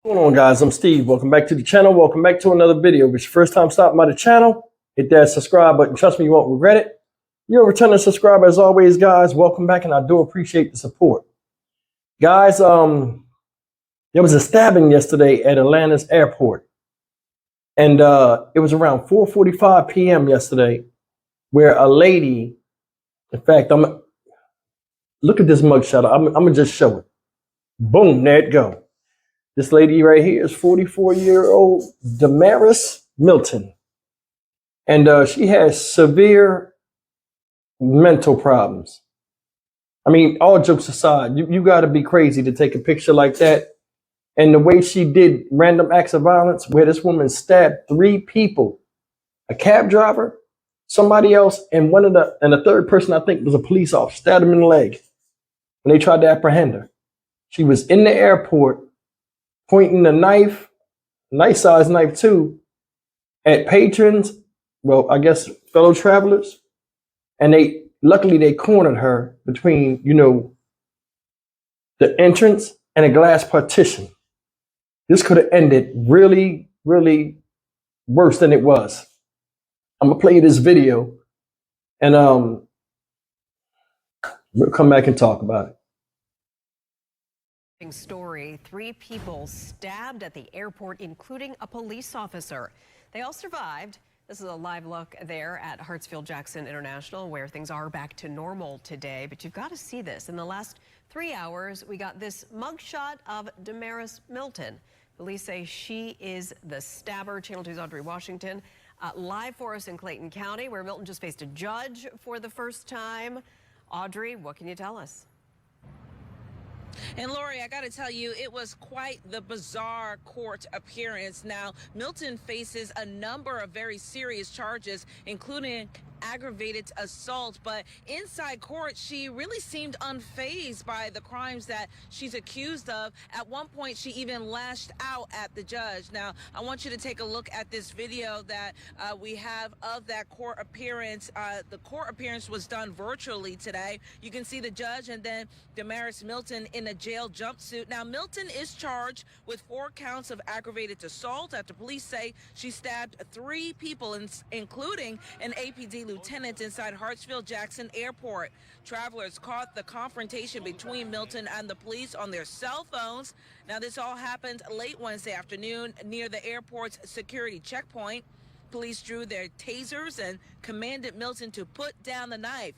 What's going on, guys? I'm Steve. Welcome back to the channel. Welcome back to another video. If it's your first time stopping by the channel, hit that subscribe button. Trust me, you won't regret it. You're a returning subscriber as always, guys. Welcome back, and I do appreciate the support. Guys, there was a stabbing yesterday at Atlanta's airport. And it was around 4:45 p.m. yesterday where a lady, in fact, look at this mugshot. I'm going to just show it. Boom, there it go. This lady right here is 44-year-old Damaris Milton. And she has severe mental problems. I mean, all jokes aside, you got to be crazy to take a picture like that. And the way she did random acts of violence, where this woman stabbed 3 people, a cab driver, somebody else, and the third person, I think, was a police officer, stabbed him in the leg when they tried to apprehend her. She was in the airport pointing a knife, nice-sized knife too, at patrons, well, I guess fellow travelers, and luckily they cornered her between, the entrance and a glass partition. This could have ended really, really worse than it was. I'm gonna play you this video, and we'll come back and talk about it. Story: 3 people stabbed at the airport, including a police officer. They all survived. This is a live look there at Hartsfield-Jackson International, where things are back to normal today. But you've got to see this. In the last 3 hours, we got this mugshot of Damaris Milton. Police say she is the stabber. Channel 2's Audrey Washington live for us in Clayton County, where Milton just faced a judge for the first time. Audrey, what can you tell us? And Lori, I got to tell you, it was quite the bizarre court appearance. Now, Milton faces a number of very serious charges, including aggravated assault. But inside court, she really seemed unfazed by the crimes that she's accused of. At one point, she even lashed out at the judge. Now, I want you to take a look at this video that we have of that court appearance. The court appearance was done virtually today. You can see the judge and then Damaris Milton in a jail jumpsuit. Now, Milton is charged with 4 counts of aggravated assault after police say she stabbed 3 people, including an APD lieutenant inside Hartsfield-Jackson Airport. Travelers caught the confrontation between Milton and the police on their cell phones. Now, this all happened late Wednesday afternoon near the airport's security checkpoint. Police drew their tasers and commanded Milton to put down the knife.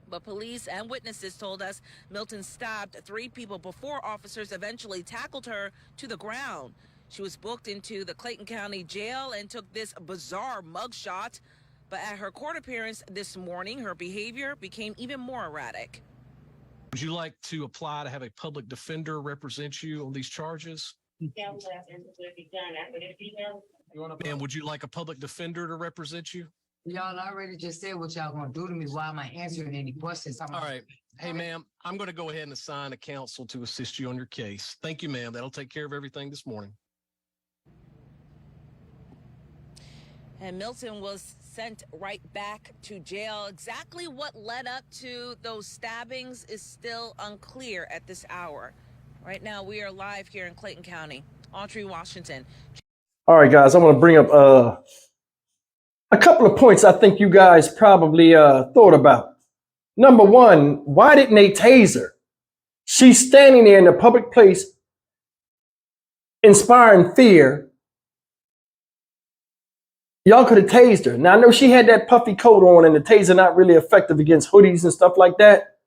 But police and witnesses told us Milton stabbed 3 people before officers eventually tackled her to the ground. She was booked into the Clayton County Jail and took this bizarre mugshot. But at her court appearance this morning, her behavior became even more erratic. Would you like to apply to have a public defender represent you on these charges? And would you like a public defender to represent you? Y'all already just said what y'all gonna do to me. Why am I answering any questions? All right. Hey, ma'am, I'm going to go ahead and assign a counsel to assist you on your case. Thank you, ma'am. That'll take care of everything this morning. And Milton was sent right back to jail. Exactly what led up to those stabbings is still unclear at this hour. Right now, we are live here in Clayton County. Audrey Washington. All right, guys, I want to bring up a couple of points I think you guys probably thought about. Number one, why didn't they tase her? She's standing there in a public place inspiring fear. Y'all could have tased her. Now, I know she had that puffy coat on and the taser not really effective against hoodies and stuff like that,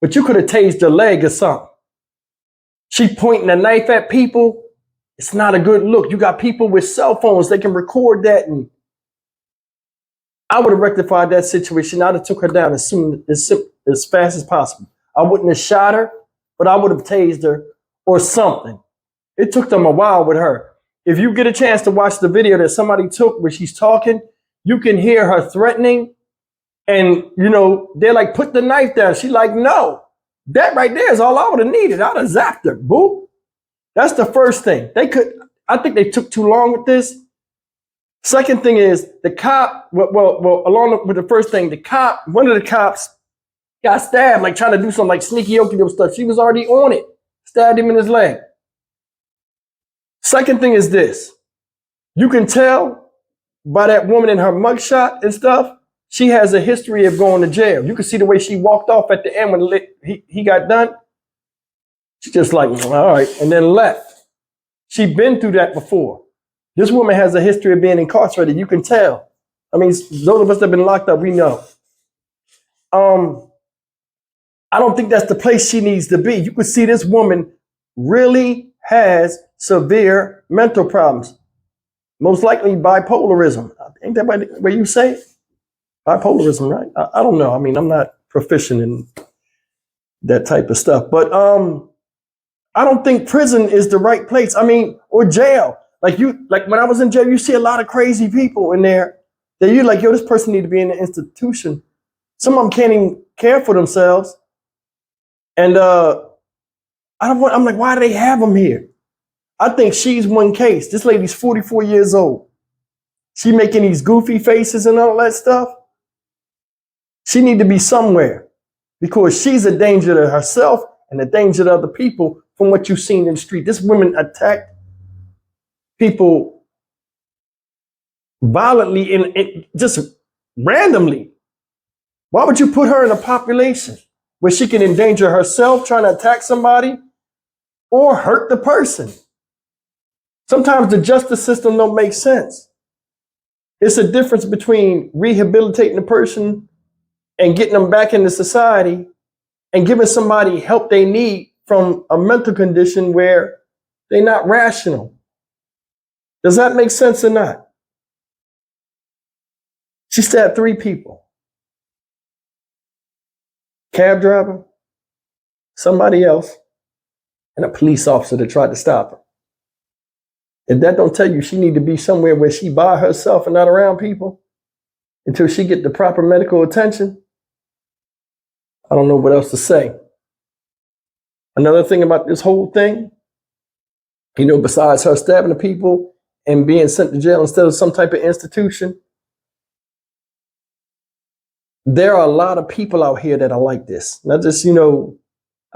but you could have tased her leg or something. She pointing a knife at people. It's not a good look. You got people with cell phones. They can record that, and I would have rectified that situation. I'd have took her down as fast as possible. I wouldn't have shot her, but I would have tased her or something. It took them a while with her. If you get a chance to watch the video that somebody took where she's talking, you can hear her threatening. And, they're like, put the knife down. She's like, no. That right there is all I would have needed. I'd have zapped her. Boo. That's the first thing. I think they took too long with this. Second thing is the cop, along with the first thing, one of the cops got stabbed, like trying to do some like sneaky okey-doke stuff. She was already on it. Stabbed him in his leg. Second thing is this. You can tell by that woman in her mugshot and stuff, she has a history of going to jail. You can see the way she walked off at the end when he got done. She just like, all right, and then left. She'd been through that before. This woman has a history of being incarcerated. You can tell. I mean, those of us that have been locked up, we know. I don't think that's the place she needs to be. You can see this woman really has severe mental problems. Most likely bipolarism. Ain't that the way you say it? Bipolarism, right? I don't know. I mean, I'm not proficient in that type of stuff. But I don't think prison is the right place. I mean, or jail. Like when I was in jail, you see a lot of crazy people in there that you're like, yo, this person need to be in an institution. Some of them can't even care for themselves. And I'm like, why do they have them here? I think she's one case. This lady's 44 years old. She making these goofy faces and all that stuff. She need to be somewhere because she's a danger to herself and a danger to other people from what you've seen in the street. This woman attacked people violently and just randomly. Why would you put her in a population where she can endanger herself trying to attack somebody or hurt the person? Sometimes the justice system don't make sense. It's a difference between rehabilitating a person and getting them back into society and giving somebody help they need from a mental condition where they're not rational. Does that make sense or not? She stabbed 3 people. Cab driver, somebody else, and a police officer that tried to stop her. If that don't tell you she need to be somewhere where she by herself and not around people until she get the proper medical attention, I don't know what else to say. Another thing about this whole thing, besides her stabbing the people and being sent to jail instead of some type of institution, there are a lot of people out here that are like this. Not just, I don't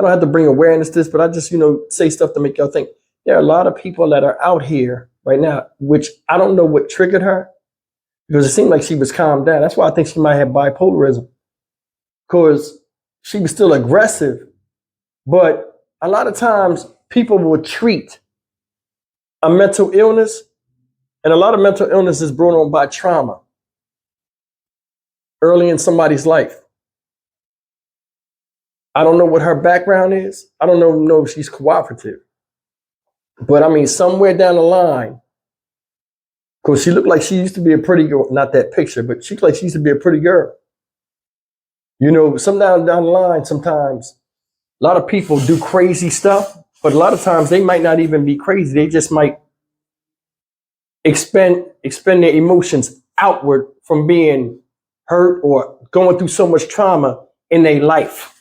have to bring awareness to this, but I just, say stuff to make y'all think. There are a lot of people that are out here right now, which I don't know what triggered her because it seemed like she was calmed down. That's why I think she might have bipolarism because she was still aggressive. But a lot of times people will treat a mental illness, and a lot of mental illness is brought on by trauma early in somebody's life. I don't know what her background is. I don't know if she's cooperative. But I mean, somewhere down the line, because she looked like she used to be a pretty girl, not that picture, but she looked like she used to be a pretty girl. Some down the line, sometimes a lot of people do crazy stuff, but a lot of times they might not even be crazy. They just might expend their emotions outward from being hurt or going through so much trauma in their life.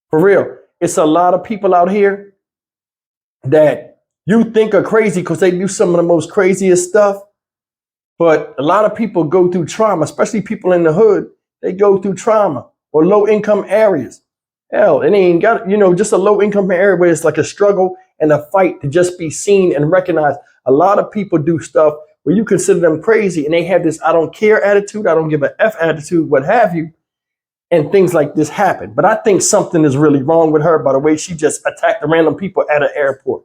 For real. It's a lot of people out here that you think are crazy because they do some of the most craziest stuff. But a lot of people go through trauma, especially people in the hood. They go through trauma or low income areas. Hell, it ain't got, just a low income area where it's like a struggle and a fight to just be seen and recognized. A lot of people do stuff where you consider them crazy and they have this I don't care attitude, I don't give a F attitude, what have you. And things like this happen. But I think something is really wrong with her by the way she just attacked the random people at an airport.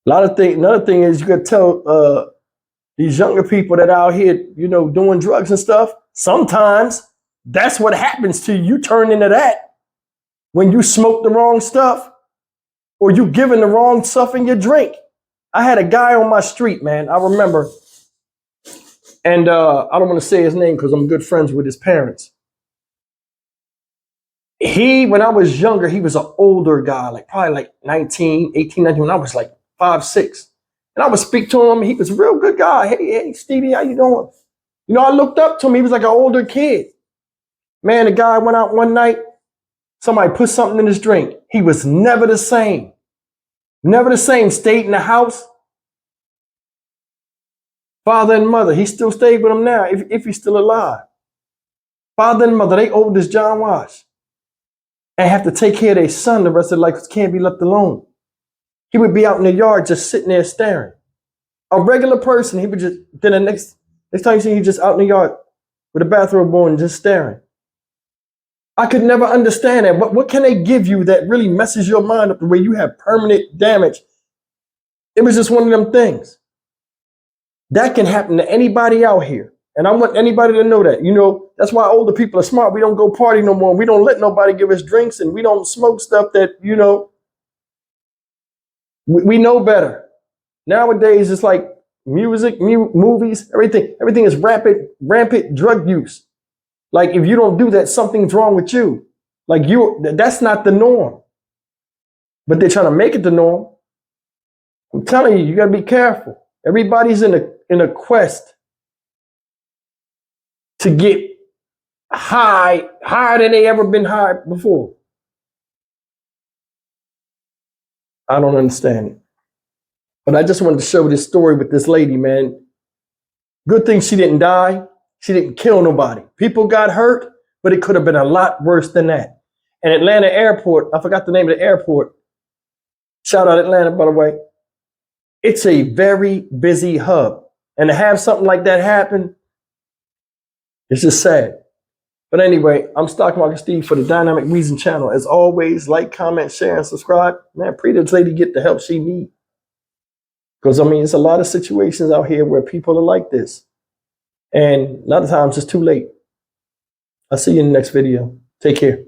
Another thing is you got to tell these younger people that out here, doing drugs and stuff, sometimes that's what happens to you. You turn into that when you smoke the wrong stuff or you giving the wrong stuff in your drink. I had a guy on my street, man. I remember, and I don't want to say his name because I'm good friends with his parents. When I was younger, he was an older guy, like probably like 19, 18, 19, when I was like 5, 6. And I would speak to him. He was a real good guy. Hey, Stevie, how you doing? I looked up to him. He was like an older kid. Man, the guy went out one night. Somebody put something in his drink. He was never the same. Never the same. Stayed in the house. Father and mother, he still stayed with him now, if he's still alive. Father and mother, they old as John Wash. And have to take care of their son the rest of their life because can't be left alone. he would be out in the yard just sitting there staring. A regular person, he would just, then the next time you see him, he's just out in the yard with a bathrobe on, just staring. I could never understand that. What can they give you that really messes your mind up the way you have permanent damage? It was just one of them things. That can happen to anybody out here. And I want anybody to know that. You know, that's why older people are smart. We don't go party no more. We don't let nobody give us drinks, and we don't smoke stuff that, you know, we know better. Nowadays, it's like music, movies, everything is rampant drug use. Like, if you don't do that, something's wrong with you. Like, that's not the norm. But they're trying to make it the norm. I'm telling you, you got to be careful. Everybody's in a quest to get higher than they ever been high before. I don't understand it. But I just wanted to show this story with this lady, man. Good thing she didn't die. She didn't kill nobody. People got hurt, but it could have been a lot worse than that. And Atlanta Airport, I forgot the name of the airport. Shout out Atlanta, by the way. It's a very busy hub. And to have something like that happen, it's just sad. But anyway, I'm Stock Market Steve for the Dynamic Reason channel. As always, like, comment, share, and subscribe. Man, pray this lady get the help she needs. Because, I mean, it's a lot of situations out here where people are like this. And a lot of times it's too late. I'll see you in the next video. Take care.